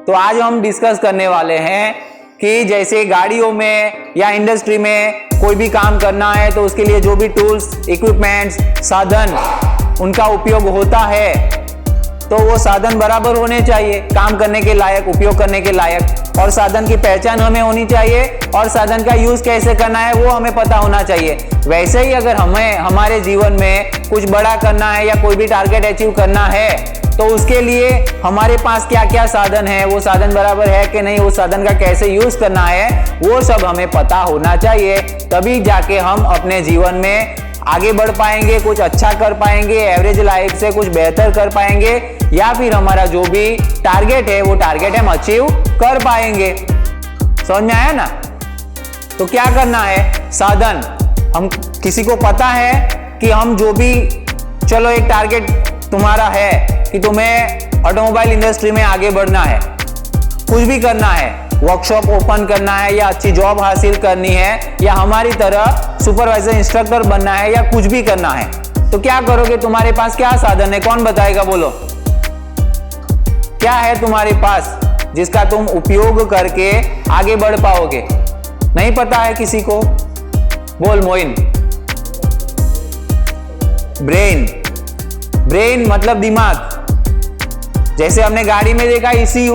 तो आज हम डिस्कस करने वाले हैं कि जैसे गाड़ियों में या इंडस्ट्री में कोई भी काम करना है तो उसके लिए जो भी टूल्स, इक्विपमेंट्स, साधन उनका उपयोग होता है तो वो साधन बराबर होने चाहिए, काम करने के लायक, उपयोग करने के लायक, और साधन की पहचान हमें होनी चाहिए और साधन का यूज कैसे करना है वो हमें पता होना चाहिए। वैसे ही अगर हमें हमारे जीवन में कुछ बड़ा करना है या कोई भी टारगेट अचीव करना है तो उसके लिए हमारे पास क्या क्या साधन है, वो साधन बराबर है कि नहीं, वो साधन का कैसे यूज करना है, वो सब हमें पता होना चाहिए। तभी जाके हम अपने जीवन में आगे बढ़ पाएंगे, कुछ अच्छा कर पाएंगे, एवरेज लाइफ से कुछ बेहतर कर पाएंगे, या फिर हमारा जो भी टारगेट है वो टारगेट हम अचीव कर पाएंगे। समझ में आया ना? तो क्या करना है, साधन हम किसी को पता है कि हम जो भी, चलो एक टारगेट तुम्हारा है कि तुम्हें ऑटोमोबाइल इंडस्ट्री में आगे बढ़ना है, कुछ भी करना है, वर्कशॉप ओपन करना है या अच्छी जॉब हासिल करनी है या हमारी तरह सुपरवाइजर इंस्ट्रक्टर बनना है या कुछ भी करना है, तो क्या करोगे? तुम्हारे पास क्या साधन है, कौन बताएगा? बोलो, क्या है तुम्हारे पास जिसका तुम उपयोग करके आगे बढ़ पाओगे? नहीं पता है किसी को? बोल मोइन। ब्रेन मतलब दिमाग। जैसे हमने गाड़ी में देखा ECU,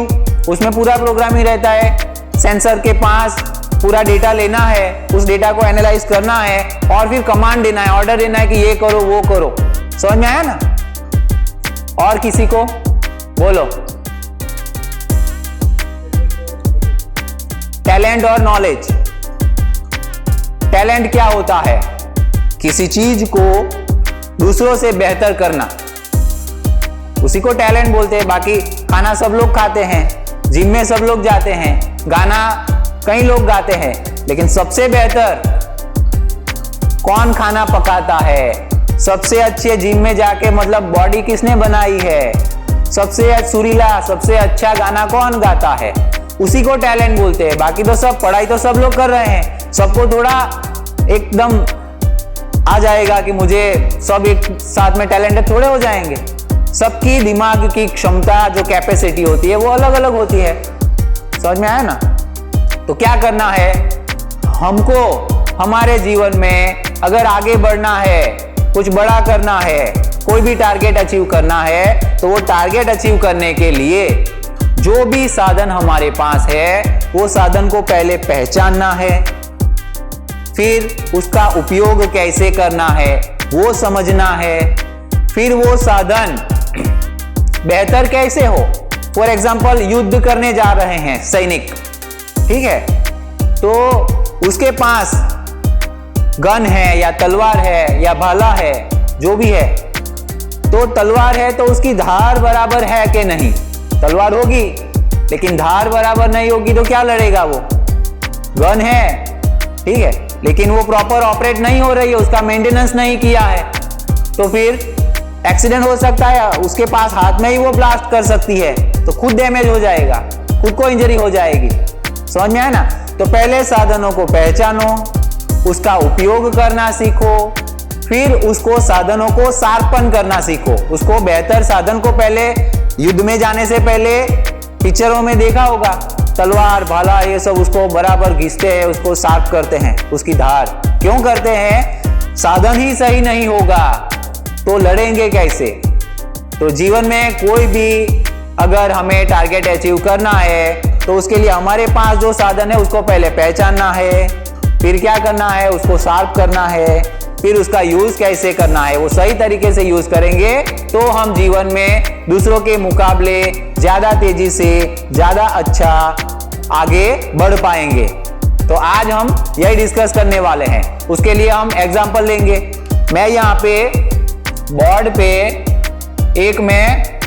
उसमें पूरा प्रोग्रामिंग रहता है, सेंसर के पास पूरा डेटा लेना है, उस डेटा को एनालाइज करना है और फिर कमांड देना है, ऑर्डर देना है कि ये करो वो करो। समझ में आया ना? और किसी को बोलो। टैलेंट और नॉलेज। टैलेंट क्या होता है? किसी चीज को दूसरों से बेहतर करना, उसी को टैलेंट बोलते हैं। बाकी खाना सब लोग खाते हैं, जिम में सब लोग जाते हैं, गाना कई लोग गाते हैं, लेकिन सबसे बेहतर कौन खाना पकाता है? सबसे अच्छे जिम में जाके मतलब बॉडी किसने बनाई है? सबसे सुरीला, सबसे अच्छा गाना कौन गाता है? उसी को टैलेंट बोलते हैं। बाकी तो सब पढ़ाई तो सब लोग कर रहे हैं, सबको थोड़ा एकदम आ जाएगा कि मुझे सब एक साथ में टैलेंटेड थोड़े हो जाएंगे। सबकी दिमाग की क्षमता, जो कैपेसिटी होती है वो अलग अलग होती है। समझ में आया ना? तो क्या करना है हमको हमारे जीवन में? अगर आगे बढ़ना है, कुछ बड़ा करना है, कोई भी टारगेट अचीव करना है, तो वो टारगेट अचीव करने के लिए जो भी साधन हमारे पास है वो साधन को पहले पहचानना है, फिर उसका उपयोग कैसे करना है वो समझना है, फिर वो साधन बेहतर कैसे हो। फॉर एग्जाम्पल, युद्ध करने जा रहे हैं सैनिक, ठीक है, तो उसके पास गन है या तलवार है या भाला है, जो भी है, तो तलवार है तो उसकी धार बराबर है कि नहीं? तलवार होगी लेकिन धार बराबर नहीं होगी तो क्या लड़ेगा वो? गन है, ठीक है, लेकिन वो प्रॉपर ऑपरेट नहीं हो रही है, उसका मेंटेनेंस नहीं किया है, तो फिर एक्सीडेंट हो सकता है। उसके पास हाथ में ही वो ब्लास्ट कर सकती है तो खुद डैमेज हो जाएगा, खुद को इंजरी हो जाएगी। समझ में आया ना? तो पहले साधनों को पहचानो, उसका उपयोग करना सीखो, फिर उसको साधनों को शार्पन करना सीखो। उसको बेहतर साधन को पहले, युद्ध में जाने से पहले पिक्चरों में देखा होगा, तलवार, भाला, ये सब उसको बराबर घिसते हैं, उसको शार्प करते हैं, उसकी धार क्यों करते हैं? साधन ही सही नहीं होगा तो लड़ेंगे कैसे? तो जीवन में कोई भी अगर हमें टारगेट अचीव करना है तो उसके लिए हमारे पास जो साधन है उसको पहले पहचानना है, फिर क्या करना है, उसको शार्प करना है, फिर उसका यूज कैसे करना है, वो सही तरीके से यूज करेंगे तो हम जीवन में दूसरों के मुकाबले ज्यादा तेजी से, ज्यादा अच्छा आगे बढ़ पाएंगे। तो आज हम यही डिस्कस करने वाले हैं। उसके लिए हम एग्जांपल लेंगे। मैं यहाँ पे बोर्ड पे एक मैं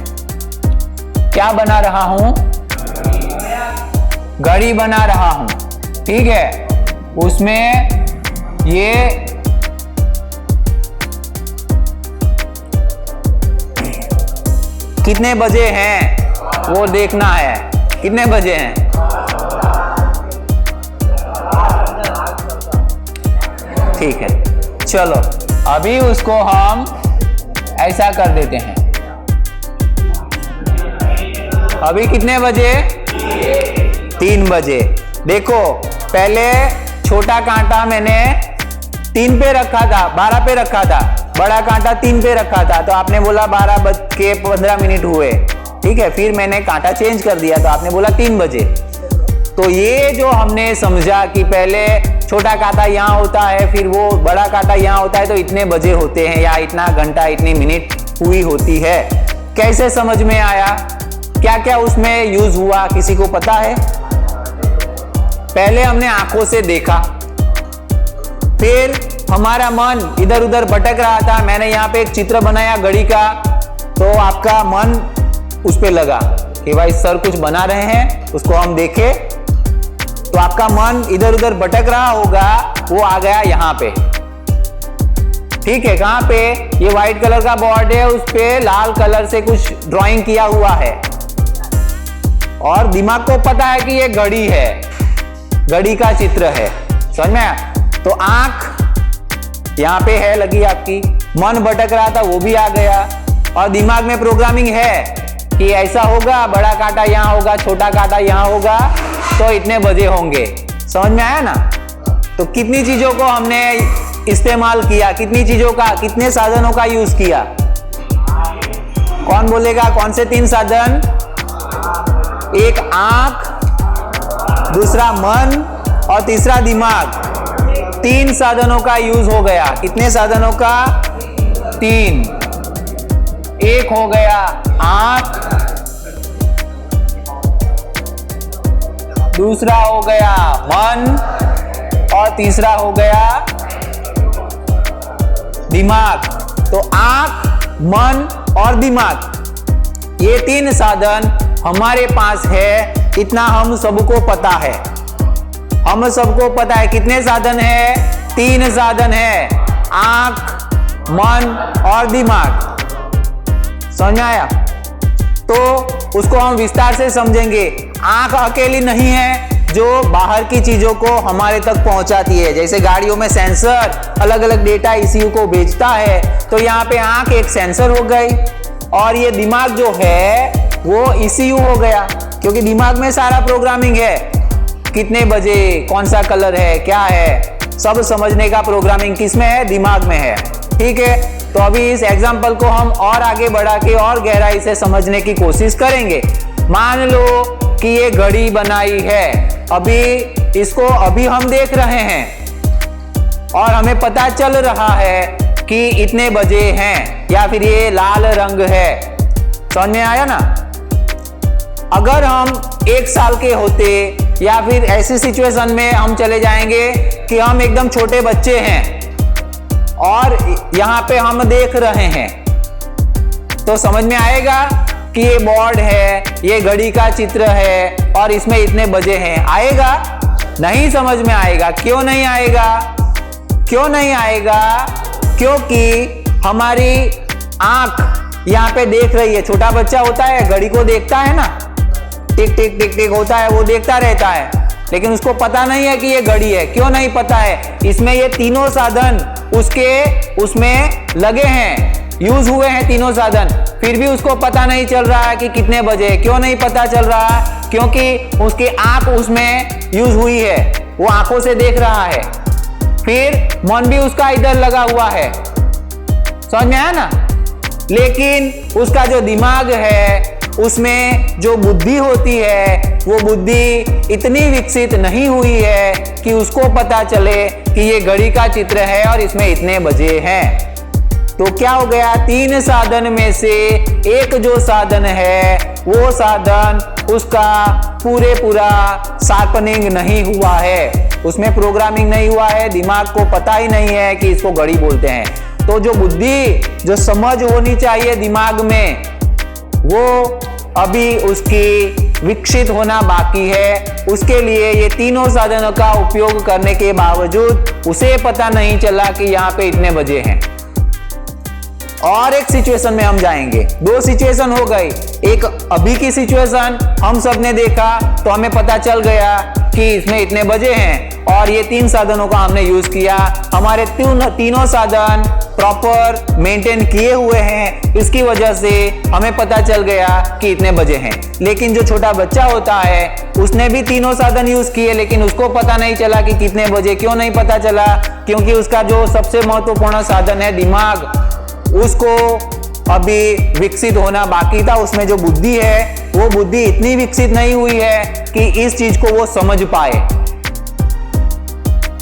क्या बना रहा हूं? घड़ी बना रहा हूं, ठीक है। उसमें ये कितने बजे हैं वो देखना है। कितने बजे हैं? ठीक है, चलो अभी उसको हम ऐसा कर देते हैं। अभी कितने बजे? 3 बजे। देखो पहले छोटा कांटा मैंने 3 पे रखा था, 12 पे रखा था, बड़ा कांटा 3 पे रखा था, तो आपने बोला 12:15 हुए, ठीक है। फिर मैंने कांटा चेंज कर दिया तो आपने बोला 3 बजे। तो ये जो हमने समझा कि पहले छोटा कांटा यहाँ होता है, फिर वो बड़ा कांटा यहाँ होता है, तो इतने बजे होते हैं या इतना घंटा इतनी मिनट हुई होती है। कैसे समझ में आया, क्या क्या उसमें यूज हुआ, किसी को पता है? पहले हमने आंखों से देखा, फिर हमारा मन इधर उधर भटक रहा था, मैंने यहाँ पे एक चित्र बनाया घड़ी का, तो आपका मन उस पे लगा कि भाई सर कुछ बना रहे हैं, उसको हम देखें, तो आपका मन इधर उधर भटक रहा होगा, वो आ गया यहाँ पे, ठीक है। कहाँ पे? ये व्हाइट कलर का बोर्ड है, उस पे लाल कलर से कुछ ड्राइंग किया हुआ है, और दिमाग को पता है कि ये घड़ी है, घड़ी का चित्र है, समझ में आया? तो आंख यहाँ पे है लगी आपकी, मन भटक रहा था वो भी आ गया, और दिमाग में प्रोग्रामिंग है कि ऐसा होगा, बड़ा कांटा यहाँ होगा, छोटा कांटा यहाँ होगा, तो इतने बजे होंगे। समझ में आया ना? तो कितनी चीजों को हमने इस्तेमाल किया, कितनी चीजों का, कितने साधनों का यूज किया? कौन बोलेगा कौन से 3 साधन? एक आंख, दूसरा मन और तीसरा दिमाग। 3 साधनों का यूज हो गया। कितने साधनों का? 3। एक हो गया आंख, दूसरा हो गया मन और तीसरा हो गया दिमाग। तो आंख, मन और दिमाग, ये 3 साधन हमारे पास है, इतना हम सबको पता है। हम सबको पता है कितने साधन है? 3 साधन है, आंख, मन और दिमाग। समझ आया? तो उसको हम विस्तार से समझेंगे। आंख अकेली नहीं है जो बाहर की चीजों को हमारे तक पहुंचाती है, जैसे गाड़ियों में सेंसर अलग अलग डेटा ईसीयू को भेजता है, तो यहाँ पे आंख एक सेंसर हो गई, और ये दिमाग जो है वो ईसीयू हो गया, क्योंकि दिमाग में सारा प्रोग्रामिंग है, कितने बजे, कौन सा कलर है, क्या है, सब समझने का प्रोग्रामिंग किसमें है? दिमाग में है, ठीक है। तो अभी इस एग्जाम्पल को हम और आगे बढ़ा के और गहराई से समझने की कोशिश करेंगे। मान लो कि ये घड़ी बनाई है, अभी इसको अभी हम देख रहे हैं और हमें पता चल रहा है कि इतने बजे हैं, या फिर ये लाल रंग है। समझ में आया ना? अगर हम 1 साल के होते, या फिर ऐसी सिचुएशन में हम चले जाएंगे कि हम एकदम छोटे बच्चे हैं और यहाँ पे हम देख रहे हैं, तो समझ में आएगा कि ये बोर्ड है, ये घड़ी का चित्र है और इसमें इतने बजे हैं? आएगा? नहीं समझ में आएगा। क्यों नहीं आएगा? क्यों नहीं आएगा? क्योंकि हमारी आंख यहाँ पे देख रही है। छोटा बच्चा होता है, घड़ी को देखता है ना, टिक टिक टिक टिक होता है, वो देखता रहता है, लेकिन उसको पता नहीं है कि ये घड़ी है। क्यों नहीं पता है? इसमें ये तीनों साधन उसमें लगे हैं, यूज हुए हैं तीनों साधन, फिर भी उसको पता नहीं चल रहा है कि कितने बजे। क्यों नहीं पता चल रहा? क्योंकि उसकी आंख उसमें यूज हुई है, वो आंखों से देख रहा है, फिर मन भी उसका इधर लगा हुआ है। समझ में आया ना? लेकिन उसका जो दिमाग है, उसमें जो बुद्धि होती है, वो बुद्धि इतनी विकसित नहीं हुई है कि उसको पता चले कि ये घड़ी का चित्र है और इसमें इतने बजे हैं। तो क्या हो गया? 3 साधन में से एक जो साधन है, वो साधन उसका पूरा शार्पनिंग नहीं हुआ है, उसमें प्रोग्रामिंग नहीं हुआ है, दिमाग को पता ही नहीं है कि इसको घड़ी बोलते हैं। तो जो बुद्धि, जो समझ होनी चाहिए दिमाग में, वो अभी उसकी विकसित होना बाकी है। उसके लिए ये तीनों साधनों का उपयोग करने के बावजूद उसे पता नहीं चला कि यहाँ पे इतने बजे हैं। और एक सिचुएशन में हम जाएंगे। 2 सिचुएशन हो गई। एक अभी की सिचुएशन, हम सबने देखा तो हमें पता चल गया कि इसमें इतने बजे हैं, और ये 3 साधनों का हमने यूज किया। हमारे तीनों साधन प्रॉपर मेंटेन किए हुए हैं, इसकी वजह से हमें पता चल गया कि इतने बजे हैं। लेकिन जो छोटा बच्चा होता है उसने भी तीनों साधन यूज किए, लेकिन उसको पता नहीं चला कि कितने बजे। क्यों नहीं पता चला? क्योंकि उसका जो सबसे महत्वपूर्ण साधन है दिमाग, उसको अभी विकसित होना बाकी था। उसमें जो बुद्धि है वो बुद्धि इतनी विकसित नहीं हुई है कि इस चीज को वो समझ पाए।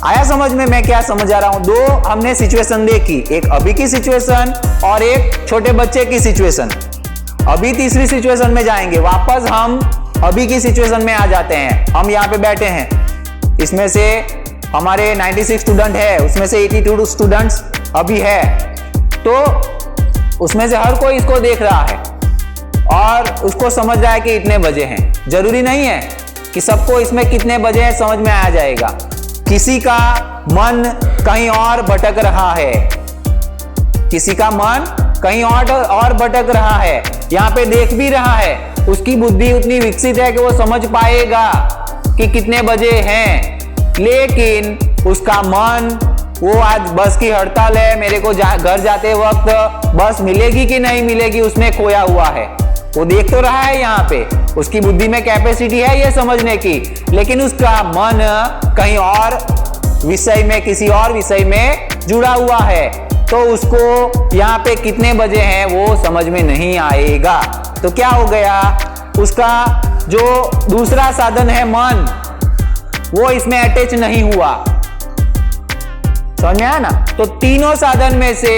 आया समझ में मैं क्या समझा रहा हूं? 2 हमने सिचुएशन देखी, एक अभी की सिचुएशन और एक छोटे बच्चे की सिचुएशन। अभी तीसरी सिचुएशन में जाएंगे। वापस हम अभी की सिचुएशन में आ जाते हैं। हम यहाँ पे बैठे हैं, इसमें से हमारे 96 स्टूडेंट है, उसमें से 82 स्टूडेंट्स अभी है, तो उसमें से हर कोई इसको देख रहा है और उसको समझ रहा है कि इतने बजे हैं। जरूरी नहीं है कि सबको इसमें कितने बजे हैं समझ में आ जाएगा। किसी का मन कहीं और भटक रहा है, किसी का मन कहीं और भटक रहा है, यहाँ पे देख भी रहा है। उसकी बुद्धि उतनी विकसित है कि वो समझ पाएगा कि कितने बजे हैं, लेकिन उसका मन, वो आज बस की हड़ताल है, मेरे को घर जाते वक्त बस मिलेगी कि नहीं मिलेगी, उसमें खोया हुआ है। वो देख तो रहा है, यहाँ पे उसकी बुद्धि में कैपेसिटी है ये समझने की, लेकिन उसका मन कहीं और विषय में, किसी और विषय में जुड़ा हुआ है, तो उसको यहाँ पे कितने बजे हैं वो समझ में नहीं आएगा। तो क्या हो गया? उसका जो दूसरा साधन है मन, वो इसमें अटैच नहीं हुआ। समझ में आया ना? तो तीनों साधन में से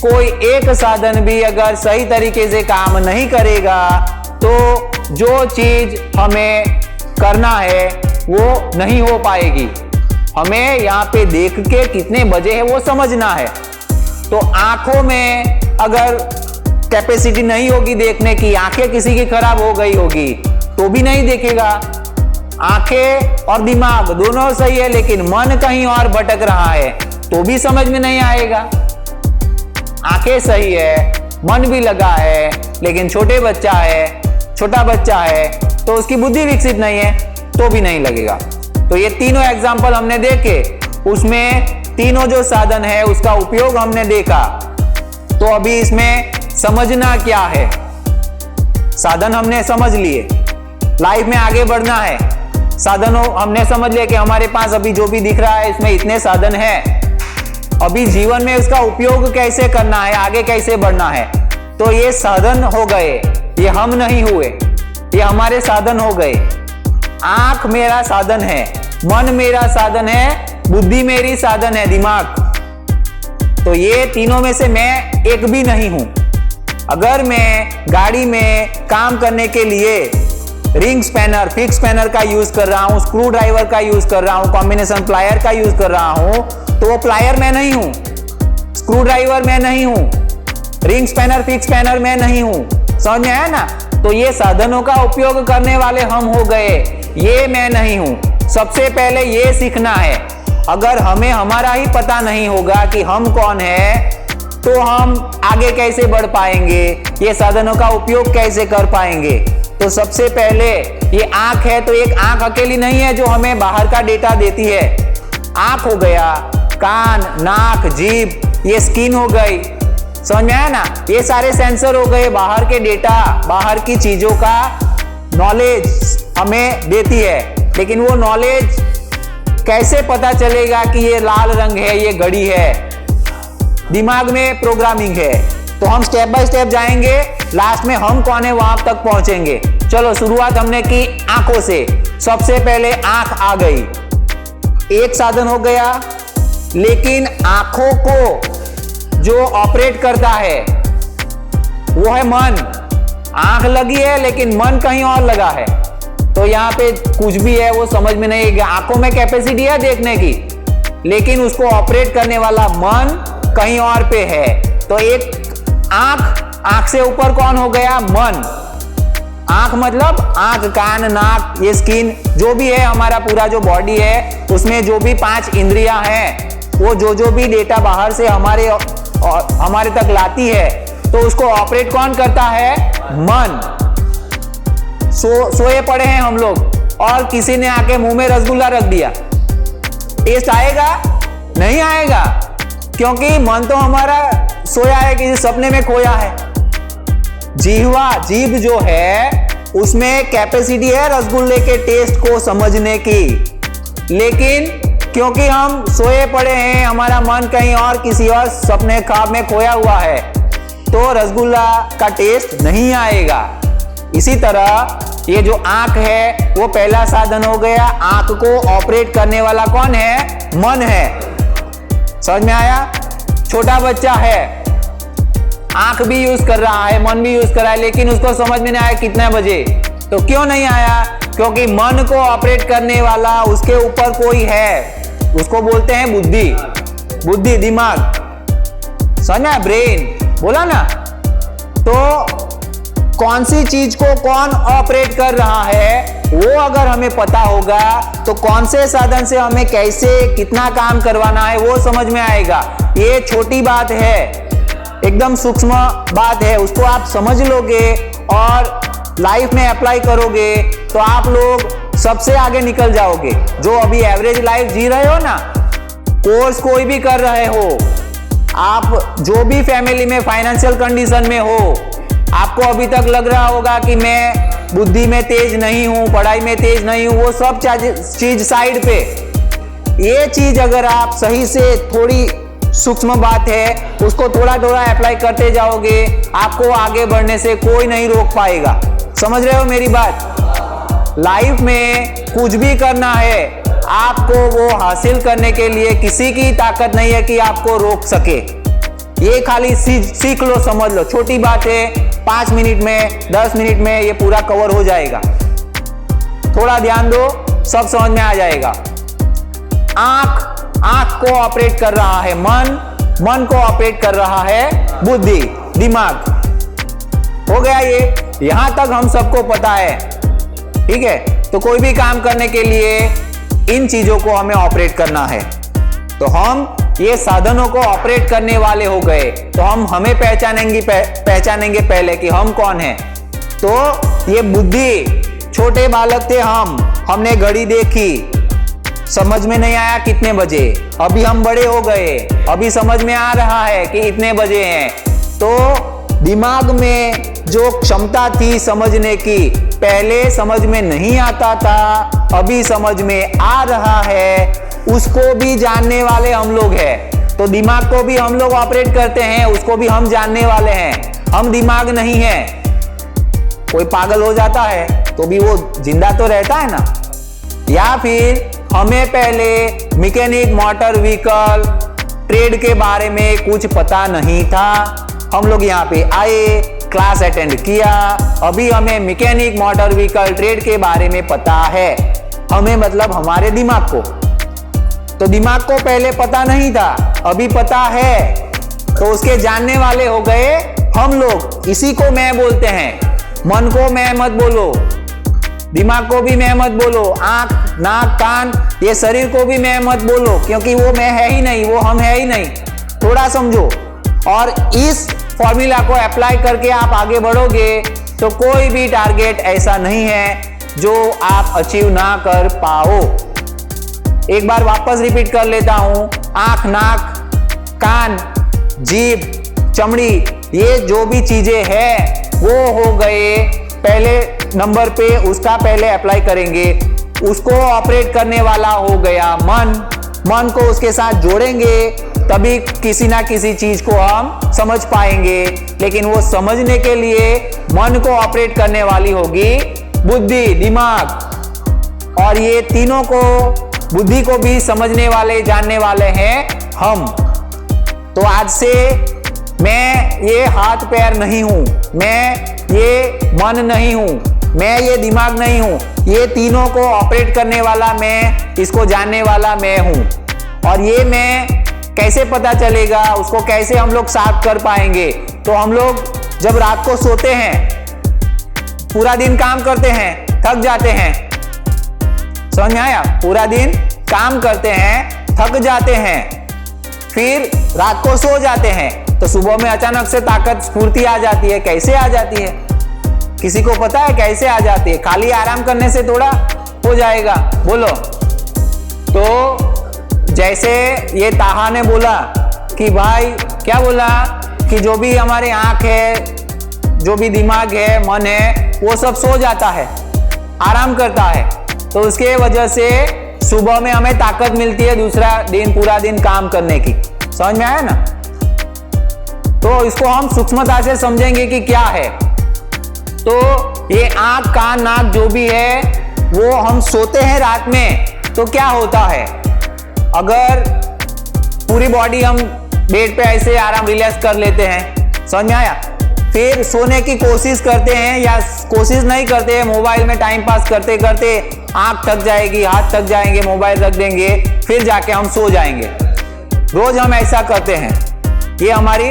कोई एक साधन भी अगर सही तरीके से काम नहीं करेगा तो जो चीज हमें करना है वो नहीं हो पाएगी। हमें यहाँ पे देख के कितने बजे है वो समझना है। तो आंखों में अगर कैपेसिटी नहीं होगी देखने की, आंखें किसी की खराब हो गई होगी तो भी नहीं देखेगा। आंखें और दिमाग दोनों सही है, लेकिन मन कहीं और भटक रहा है तो भी समझ में नहीं आएगा। आंखें सही है, मन भी लगा है, लेकिन छोटा बच्चा है तो उसकी बुद्धि विकसित नहीं है तो भी नहीं लगेगा। तो ये तीनों एग्जाम्पल हमने देखे, उसमें तीनों जो साधन है उसका उपयोग हमने देखा। तो अभी इसमें समझना क्या है? साधन हमने समझ लिए, लाइफ में आगे बढ़ना है। साधनों हमने समझ लिया कि हमारे पास अभी जो भी दिख रहा है इसमें इतने साधन है। अभी जीवन में उसका उपयोग कैसे करना है, आगे कैसे बढ़ना है। तो ये साधन हो गए, ये हम नहीं हुए, ये हमारे साधन हो गए। आंख मेरा साधन है, मन मेरा साधन है, बुद्धि मेरी साधन है, दिमाग। तो ये तीनों में से मैं एक भी नहीं हूं। अगर मैं गाड़ी में काम करने के लिए रिंग स्पैनर, फिक्स स्पैनर का यूज कर रहा हूं, स्क्रू ड्राइवर का यूज कर रहा हूं, कॉम्बिनेशन प्लायर का यूज कर रहा हूं, तो वो प्लायर मैं नहीं हूं, स्क्रू ड्राइवर मैं नहीं हूं, रिंग स्पैनर, फिक्स स्पैनर मैं नहीं हूं। समझ में आया ना? तो ये साधनों का उपयोग करने वाले हम हो गए, ये मैं नहीं हूं। सबसे पहले ये सीखना है। अगर हमें हमारा ही पता नहीं होगा कि हम कौन है तो हम आगे कैसे बढ़ पाएंगे, ये साधनों का उपयोग कैसे कर पाएंगे। तो सबसे पहले ये आंख है, तो एक आंख अकेली नहीं है जो हमें बाहर का डेटा देती है। आंख हो गया, कान, नाक, जीभ, ये स्किन हो गई। समझ में आया ना? ये सारे सेंसर हो गए, बाहर के डेटा, बाहर की चीजों का नॉलेज हमें देती है। लेकिन वो नॉलेज कैसे पता चलेगा कि ये लाल रंग है, ये घड़ी है? दिमाग में प्रोग्रामिंग है। तो हम स्टेप बाय स्टेप जाएंगे, लास्ट में हम कौन है वहां तक पहुंचेंगे। चलो शुरुआत हमने की आंखों से। सबसे पहले आंख आ गई, एक साधन हो गया। लेकिन आंखों को जो ऑपरेट करता है वो है मन। आंख लगी है लेकिन मन कहीं और लगा है, तो यहाँ पे कुछ भी है वो समझ में नहीं आएगा। आंखों में कैपेसिटी है देखने की, लेकिन उसको ऑपरेट करने वाला मन कहीं और पे है। तो एक आंख से ऊपर कौन हो गया? मन। आंख मतलब आंख, कान, नाक, ये स्किन, जो भी है हमारा पूरा जो बॉडी है उसमें जो भी 5 इंद्रियां हैं, वो जो भी डेटा बाहर से हमारे तक लाती है, तो उसको ऑपरेट कौन करता है? मन। सोए पड़े हैं हम लोग और किसी ने आके मुंह में रसगुल्ला रख दिया, टेस्ट आएगा? नहीं आएगा, क्योंकि मन तो हमारा सोया है, किसी सपने में खोया है। जीभ जो है उसमें कैपेसिटी है रसगुल्ले के टेस्ट को समझने की, लेकिन क्योंकि हम सोए पड़े हैं, हमारा मन कहीं और किसी और सपने ख्वाब में खोया हुआ है, तो रसगुल्ला का टेस्ट नहीं आएगा। इसी तरह ये जो आंख है वो पहला साधन हो गया। आंख को ऑपरेट करने वाला कौन है? मन है। समझ में आया? छोटा बच्चा है, आंख भी यूज कर रहा है, मन भी यूज कर रहा है, लेकिन उसको समझ में नहीं आया कितने बजे। तो क्यों नहीं आया? क्योंकि मन को ऑपरेट करने वाला उसके ऊपर कोई है, उसको बोलते हैं बुद्धि, दिमाग। समझ में? ब्रेन बोला ना। तो कौन सी चीज को कौन ऑपरेट कर रहा है वो अगर हमें पता होगा तो कौन से साधन से हमें कैसे कितना काम करवाना है वो समझ में आएगा। ये छोटी बात है, एकदम सूक्ष्म बात है, उसको आप समझ लोगे और लाइफ में अप्लाई करोगे तो आप लोग सबसे आगे निकल जाओगे। जो अभी एवरेज लाइफ जी रहे हो ना, कोर्स कोई भी कर रहे हो आप, जो भी फैमिली में फाइनेंशियल कंडीशन में हो, आपको अभी तक लग रहा होगा कि मैं बुद्धि में तेज नहीं हूं, पढ़ाई में तेज नहीं हूं, वो सब चीज साइड पे। ये चीज अगर आप सही से, थोड़ी सूक्ष्म बात है, उसको थोड़ा थोड़ा अप्लाई करते जाओगे, आपको आगे बढ़ने से कोई नहीं रोक पाएगा। समझ रहे हो मेरी बात? लाइफ में कुछ भी करना है आपको, वो हासिल करने के लिए किसी की ताकत नहीं है कि आपको रोक सके। ये खाली सीख लो, समझ लो, छोटी बात है। 5 मिनट में, 10 मिनट में ये पूरा कवर हो जाएगा। थोड़ा ध्यान दो, सब समझ में आ जाएगा। आंख को ऑपरेट कर रहा है मन को ऑपरेट कर रहा है बुद्धि, दिमाग। हो गया ये, यहां तक हम सबको पता है। ठीक है, तो कोई भी काम करने के लिए इन चीजों को हमें ऑपरेट करना है। तो हम ये साधनों को ऑपरेट करने वाले हो गए, तो हमें पहचानेंगे पहले कि हम कौन हैं। तो ये बुद्धि, छोटे बालक थे हमने घड़ी देखी, समझ में नहीं आया कितने बजे। अभी हम बड़े हो गए, अभी समझ में आ रहा है कि इतने बजे हैं। तो दिमाग में जो क्षमता थी समझने की, पहले समझ में नहीं आता था, अभी समझ में आ रहा है, उसको भी जानने वाले हम लोग हैं। तो दिमाग को भी हम लोग ऑपरेट करते हैं, उसको भी हम जानने वाले हैं। हम दिमाग नहीं है। कोई पागल हो जाता है तो भी वो जिंदा तो रहता है ना। या फिर हमें पहले मैकेनिक मोटर व्हीकल ट्रेड के बारे में कुछ पता नहीं था, हम लोग यहाँ पे आए, क्लास अटेंड किया, अभी हमें मैकेनिक मोटर व्हीकल ट्रेड के बारे में पता है। हमें मतलब हमारे दिमाग को। तो दिमाग को पहले पता नहीं था, अभी पता है, तो उसके जानने वाले हो गए हम लोग। इसी को मैं बोलते हैं। मन को मैं मत बोलो, दिमाग को भी मैं मत बोलो, आंख, नाक, कान, ये शरीर को भी मैं मत बोलो, क्योंकि वो मैं है ही नहीं, वो हम है ही नहीं। थोड़ा समझो, और इस फॉर्मूला को अप्लाई करके आप आगे बढ़ोगे तो कोई भी टारगेट ऐसा नहीं है जो आप अचीव ना कर पाओ। एक बार वापस रिपीट कर लेता हूं। आंख, नाक, कान, जीभ, चमड़ी, ये जो भी चीजें हैं वो हो गए पहले नंबर पे, उसका पहले अप्लाई करेंगे। उसको ऑपरेट करने वाला हो गया मन को उसके साथ जोड़ेंगे तभी किसी ना किसी चीज को हम समझ पाएंगे। लेकिन वो समझने के लिए मन को ऑपरेट करने वाली होगी बुद्धि, दिमाग, और ये तीनों को, बुद्धि को भी समझने वाले, जानने वाले हैं हम। तो आज से मैं ये हाथ पैर नहीं हूं, मैं ये मन नहीं हूं, मैं ये दिमाग नहीं हूं, ये तीनों को ऑपरेट करने वाला मैं, इसको जानने वाला मैं हूं। और ये मैं कैसे पता चलेगा, उसको कैसे हम लोग साफ कर पाएंगे? तो हम लोग जब रात को सोते हैं, पूरा दिन काम करते हैं, थक जाते हैं, समझ में आया? पूरा दिन काम करते हैं, थक जाते हैं, फिर रात को सो जाते हैं, तो सुबह में अचानक से ताकत, स्फूर्ति आ जाती है। कैसे आ जाती है? किसी को पता है कैसे आ जाती है? खाली आराम करने से थोड़ा हो जाएगा, बोलो। तो जैसे ये ताहा ने बोला कि भाई क्या बोला कि जो भी हमारे आंख है, जो भी दिमाग है, मन है, वो सब सो जाता है, आराम करता है। तो उसके वजह से सुबह में हमें ताकत मिलती है दूसरा दिन, पूरा दिन काम करने की। समझ में आया ना? तो इसको हम सूक्ष्मता से समझेंगे कि क्या है। तो ये आंख, कान, नाक जो भी है वो हम सोते हैं रात में तो क्या होता है, अगर पूरी बॉडी हम बेड पे ऐसे आराम रिलैक्स कर लेते हैं, समझ में आया, फिर सोने की कोशिश करते हैं या कोशिश नहीं करते हैं, मोबाइल में टाइम पास करते करते आंख थक जाएगी, हाथ थक जाएंगे, मोबाइल रख देंगे, फिर जाके हम सो जाएंगे। रोज हम ऐसा करते हैं, ये हमारी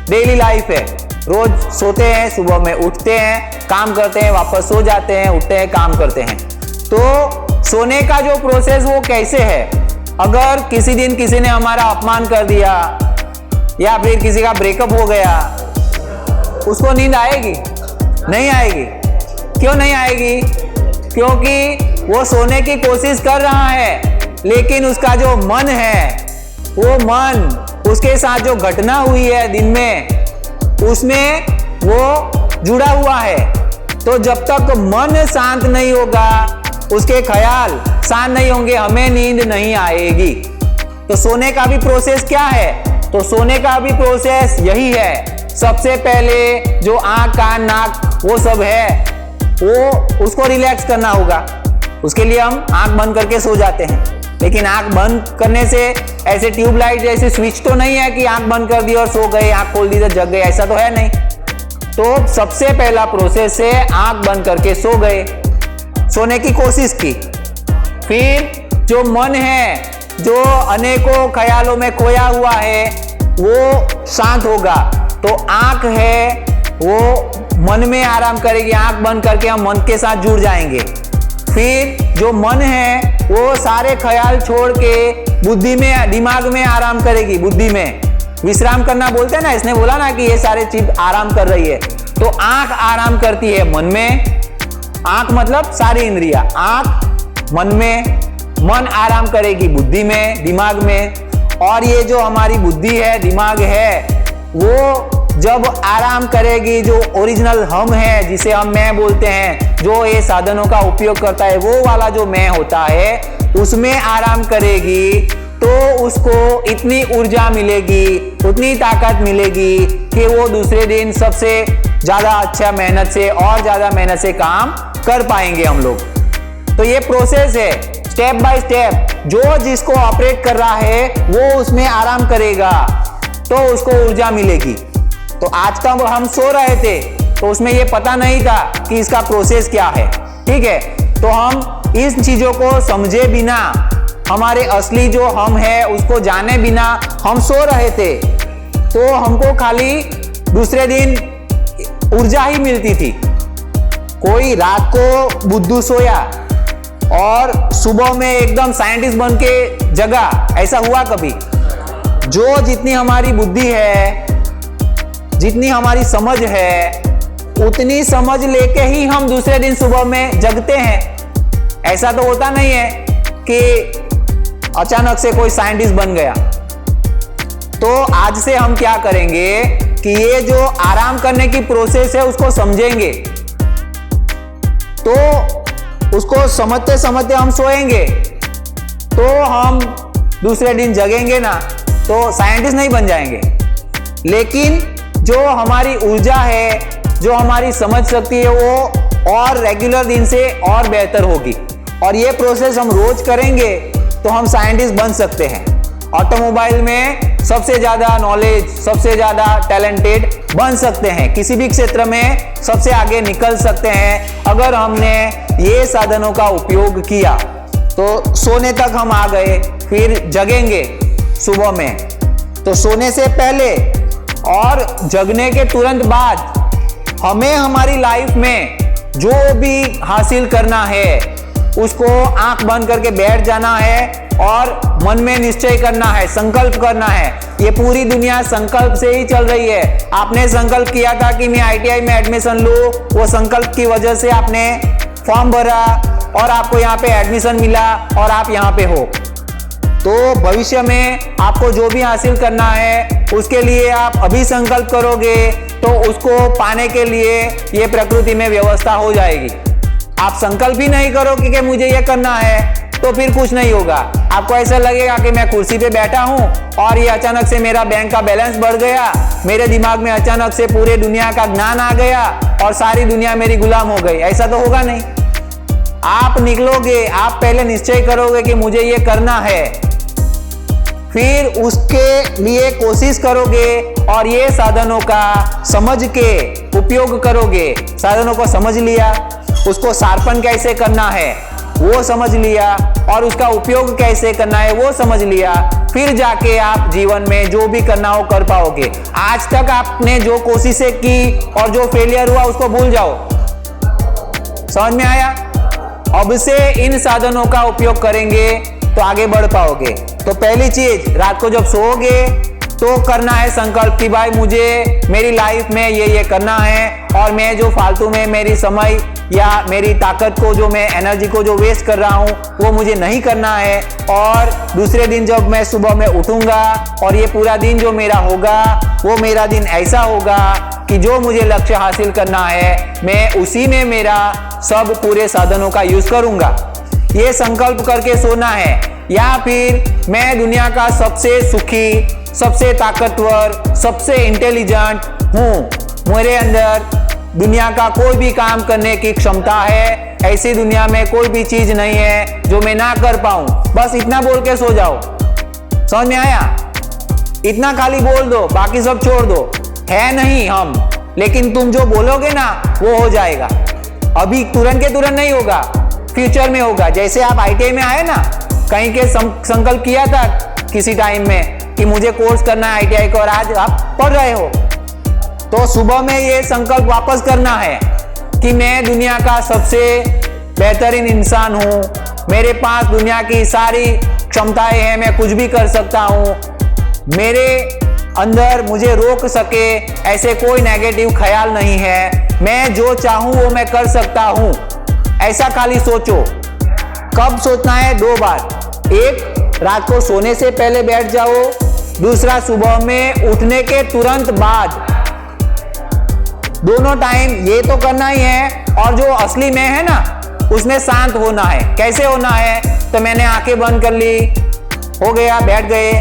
डेली लाइफ है। रोज सोते हैं, सुबह में उठते हैं, काम करते हैं, वापस सो जाते हैं, उठते हैं, काम करते हैं। तो सोने का जो प्रोसेस वो कैसे है, अगर किसी दिन किसी ने हमारा अपमान कर दिया या फिर किसी का ब्रेकअप हो गया, उसको नींद आएगी? नहीं आएगी। क्यों नहीं आएगी? क्योंकि वो सोने की कोशिश कर रहा है, लेकिन उसका जो मन है, वो मन, उसके साथ जो घटना हुई है दिन में, उसमें वो जुड़ा हुआ है। तो जब तक मन शांत नहीं होगा, उसके ख्याल शांत नहीं होंगे, हमें नींद नहीं आएगी। तो सोने का भी प्रोसेस क्या है? तो सोने का भी प्रोसेस यही है। सबसे पहले जो आंख, कान, नाक वो सब है, वो उसको रिलैक्स करना होगा। उसके लिए हम आंख बंद करके सो जाते हैं, लेकिन आंख बंद करने से ऐसे ट्यूबलाइट जैसे स्विच तो नहीं है कि आंख बंद कर दी और सो गए, आंख खोल दी तो जग गए, ऐसा तो है नहीं। तो सबसे पहला प्रोसेस है आंख बंद करके सो गए, सोने की कोशिश की। फिर जो मन है, जो अनेकों ख्यालों में खोया हुआ है, वो शांत होगा। तो आंख है वो मन में आराम करेगी, आंख बंद करके हम मन के साथ जुड़ जाएंगे। फिर जो मन है वो सारे ख्याल छोड़ के बुद्धि में, दिमाग में आराम करेगी। बुद्धि में विश्राम करना बोलते हैं ना, इसने बोला ना कि ये सारे चीज आराम कर रही है। तो आंख आराम करती है मन में, आंख मतलब सारी इंद्रियां, आंख मन में, मन आराम करेगी बुद्धि में, दिमाग में। और ये जो हमारी बुद्धि है, दिमाग है, वो जब आराम करेगी, जो ओरिजिनल हम है, जिसे हम मैं बोलते हैं, जो ये साधनों का उपयोग करता है, वो वाला जो मैं होता है, उसमें आराम करेगी, तो उसको इतनी ऊर्जा मिलेगी, उतनी ताकत मिलेगी कि वो दूसरे दिन सबसे ज्यादा अच्छा मेहनत से और ज्यादा मेहनत से काम कर पाएंगे हम लोग। तो ये प्रोसेस है, स्टेप बाय स्टेप। जो जिसको ऑपरेट कर रहा है वो उसमें आराम करेगा तो उसको ऊर्जा मिलेगी। तो आज तक हम सो रहे थे तो उसमें ये पता नहीं था कि इसका प्रोसेस क्या है, ठीक है। तो हम इन चीजों को समझे बिना, हमारे असली जो हम है उसको जाने बिना हम सो रहे थे, तो हमको खाली दूसरे दिन ऊर्जा ही मिलती थी। कोई रात को बुद्धू सोया और सुबह में एकदम साइंटिस्ट बन के जगा, ऐसा हुआ कभी? जो जितनी हमारी बुद्धि है, जितनी हमारी समझ है, उतनी समझ लेके ही हम दूसरे दिन सुबह में जगते हैं। ऐसा तो होता नहीं है कि अचानक से कोई साइंटिस्ट बन गया। तो आज से हम क्या करेंगे कि ये जो आराम करने की प्रोसेस है उसको समझेंगे, तो उसको समझते समझते हम सोएंगे, तो हम दूसरे दिन जगेंगे ना, तो साइंटिस्ट नहीं बन जाएंगे। लेकिन जो हमारी ऊर्जा है, जो हमारी समझ शक्ति है, वो और रेगुलर दिन से और बेहतर होगी। और ये प्रोसेस हम रोज करेंगे तो हम साइंटिस्ट बन सकते हैं। ऑटोमोबाइल में सबसे ज्यादा नॉलेज, सबसे ज्यादा टैलेंटेड बन सकते हैं, किसी भी क्षेत्र में सबसे आगे निकल सकते हैं अगर हमने ये साधनों का उपयोग किया। तो सोने तक हम आ गए, फिर जगेंगे सुबह में। तो सोने से पहले और जगने के तुरंत बाद हमें हमारी लाइफ में जो भी हासिल करना है उसको आंख बंद करके बैठ जाना है और मन में निश्चय करना है, संकल्प करना है। ये पूरी दुनिया संकल्प से ही चल रही है। आपने संकल्प किया था कि मैं ITI में एडमिशन लूं, वो संकल्प की वजह से आपने फॉर्म भरा और आपको यहाँ पे एडमिशन मिला और आप यहाँ पे हो। तो भविष्य में आपको जो भी हासिल करना है उसके लिए आप अभी संकल्प करोगे तो उसको पाने के लिए ये प्रकृति में व्यवस्था हो जाएगी। आप संकल्प ही नहीं करोगे कि मुझे ये करना है तो फिर कुछ नहीं होगा। आपको ऐसा लगेगा कि मैं कुर्सी पे बैठा हूँ और ये अचानक से मेरा बैंक का बैलेंस बढ़ गया, मेरे दिमाग में अचानक से पूरे दुनिया का ज्ञान आ गया और सारी दुनिया मेरी गुलाम हो गई। ऐसा तो होगा नहीं। आप निकलोगे, आप पहले निश्चय करोगे कि मुझे ये करना है, फिर उसके लिए कोशिश करोगे और ये साधनों का समझ के उपयोग करोगे। साधनों को समझ लिया, उसको शार्पन कैसे करना है वो समझ लिया और उसका उपयोग कैसे करना है वो समझ लिया, फिर जाके आप जीवन में जो भी करना हो कर पाओगे। आज तक आपने जो कोशिशें की और जो फेलियर हुआ उसको भूल जाओ। समझ में आया? अब से इन साधनों का उपयोग करेंगे तो आगे बढ़ पाओगे। तो पहली चीज, रात को जब सोओगे तो करना है संकल्प कि भाई मुझे मेरी लाइफ में ये करना है और मैं जो फालतू में मेरी समय या मेरी ताकत को, जो मैं एनर्जी को जो वेस्ट कर रहा हूँ वो मुझे नहीं करना है। और दूसरे दिन जब मैं सुबह में उठूंगा और ये पूरा दिन जो मेरा होगा वो मेरा दिन ऐसा होगा कि जो मुझे लक्ष्य हासिल करना है मैं उसी में मेरा सब पूरे साधनों का यूज करूंगा। ये संकल्प करके सोना है। या फिर मैं दुनिया का सबसे सुखी, सबसे ताकतवर, सबसे इंटेलिजेंट हूँ, मेरे अंदर दुनिया का कोई भी काम करने की क्षमता है, ऐसी दुनिया में कोई भी चीज नहीं है जो मैं ना कर पाऊं। बस इतना बोल के सो जाओ। समझ में आया? इतना खाली बोल दो, बाकी सब छोड़ दो। है नहीं हम, लेकिन तुम जो बोलोगे ना वो हो जाएगा। अभी तुरंत के तुरंत नहीं होगा, फ्यूचर में होगा। जैसे आप ITI में आए ना, कहीं के संकल्प किया था किसी टाइम में कि मुझे कोर्स करना है ITI का और आज आप पढ़ रहे हो, तो सुबह में ये संकल्प वापस करना है कि मैं दुनिया का सबसे बेहतरीन इंसान हूँ, मेरे पास दुनिया की सारी क्षमताएं हैं, मैं कुछ भी कर सकता हूँ, मेरे अंदर मुझे रोक सके ऐसे कोई नेगेटिव ख्याल नहीं है, मैं जो चाहूँ वो मैं कर सकता हूँ। ऐसा खाली सोचो। कब सोचना है? 2 बार। एक, रात को सोने से पहले बैठ जाओ, दूसरा सुबह में उठने के तुरंत बाद। दोनों टाइम ये तो करना ही है। और जो असली में है ना उसमें शांत होना है। कैसे होना है? तो मैंने आंखें बंद कर ली, हो गया, बैठ गए,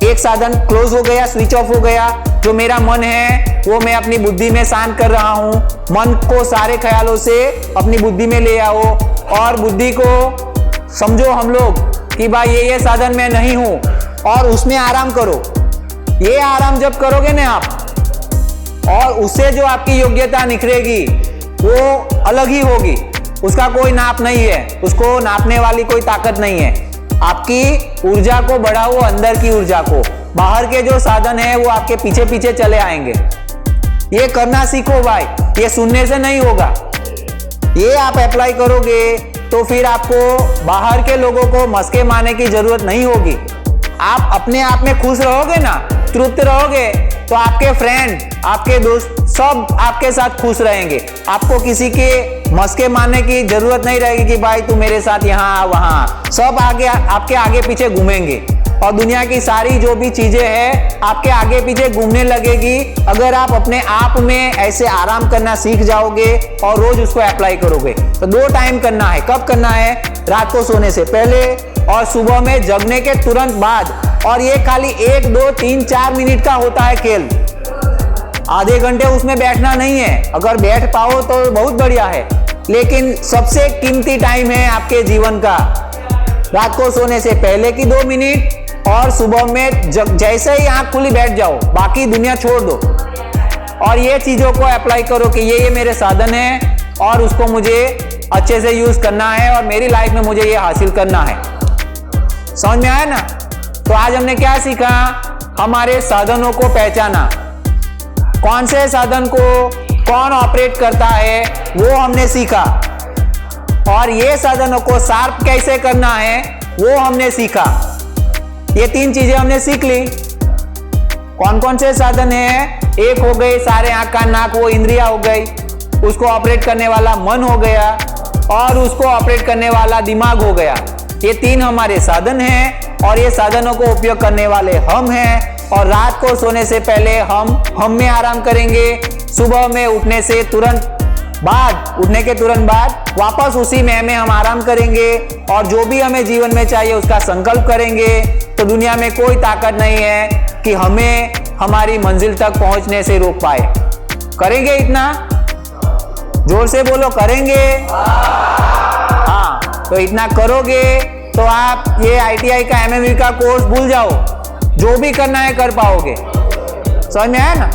एक साधन क्लोज हो गया, स्विच ऑफ हो गया। जो मेरा मन है वो मैं अपनी बुद्धि में शांत कर रहा हूँ। मन को सारे ख्यालों से अपनी बुद्धि में ले आओ और बुद्धि को समझो हम लोग कि भाई ये साधन मैं नहीं हूँ, और उसमें आराम करो। ये आराम जब करोगे ना आप, और उससे जो आपकी योग्यता निखरेगी वो अलग ही होगी। उसका कोई नाप नहीं है, उसको नापने वाली कोई ताकत नहीं है। आपकी ऊर्जा को बढ़ाओ, अंदर की ऊर्जा को। बाहर के जो साधन है वो आपके पीछे पीछे चले आएंगे। ये करना सीखो भाई, ये सुनने से नहीं होगा। ये आप अप्लाई करोगे तो फिर आपको बाहर के लोगों को मस्के मारने की जरूरत नहीं होगी। आप अपने आप में खुश रहोगे ना, तृप्त रहोगे, तो आपके फ्रेंड, आपके दोस्त सब आपके साथ खुश रहेंगे। आपको किसी के मस्के मारने की जरूरत नहीं रहेगी कि भाई तू मेरे साथ यहाँ वहाँ। सब आगे आपके आगे पीछे घूमेंगे और दुनिया की सारी जो भी चीजें हैं आपके आगे पीछे घूमने लगेगी, अगर आप अपने आप में ऐसे आराम करना सीख जाओगे और रोज उसको अप्लाई करोगे। तो 2 टाइम करना है। कब करना है? रात को सोने से पहले और सुबह में जगने के तुरंत बाद। और ये खाली 1, 2, 3, 4 मिनट का होता है खेल। आधे घंटे उसमें बैठना नहीं है। अगर बैठ पाओ तो बहुत बढ़िया है, लेकिन सबसे कीमती टाइम है आपके जीवन का रात को सोने से पहले की 2 मिनट और सुबह में जैसे ही आंख खुली बैठ जाओ, बाकी दुनिया छोड़ दो और ये चीजों को अप्लाई करो कि ये मेरे साधन है और उसको मुझे अच्छे से यूज करना है और मेरी लाइफ में मुझे ये हासिल करना है। समझ में आया ना? तो आज हमने क्या सीखा? हमारे साधनों को पहचाना, कौन से साधन को कौन ऑपरेट करता है वो हमने सीखा, और ये साधनों को शार्प कैसे करना है वो हमने सीखा। ये 3 चीजें हमने सीख ली। कौन कौन से साधन है? एक हो गए सारे आंख कान नाक, वो इंद्रिया हो गई, उसको ऑपरेट करने वाला मन हो गया और उसको ऑपरेट करने वाला दिमाग हो गया। ये 3 हमारे साधन हैं और ये साधनों को उपयोग करने वाले हम हैं। और रात को सोने से पहले हम में आराम करेंगे। सुबह में उठने के तुरंत बाद वापस उसी में हम आराम करेंगे और जो भी हमें जीवन में चाहिए उसका संकल्प करेंगे। तो दुनिया में कोई ताकत नहीं है कि हमें हमारी मंजिल तक पहुंचने से रोक पाए। करेंगे? इतना जोर से बोलो, करेंगे? हाँ, तो इतना करोगे तो आप ये ITI का MME का कोर्स भूल जाओ, जो भी करना है कर पाओगे। समझ में आया ना?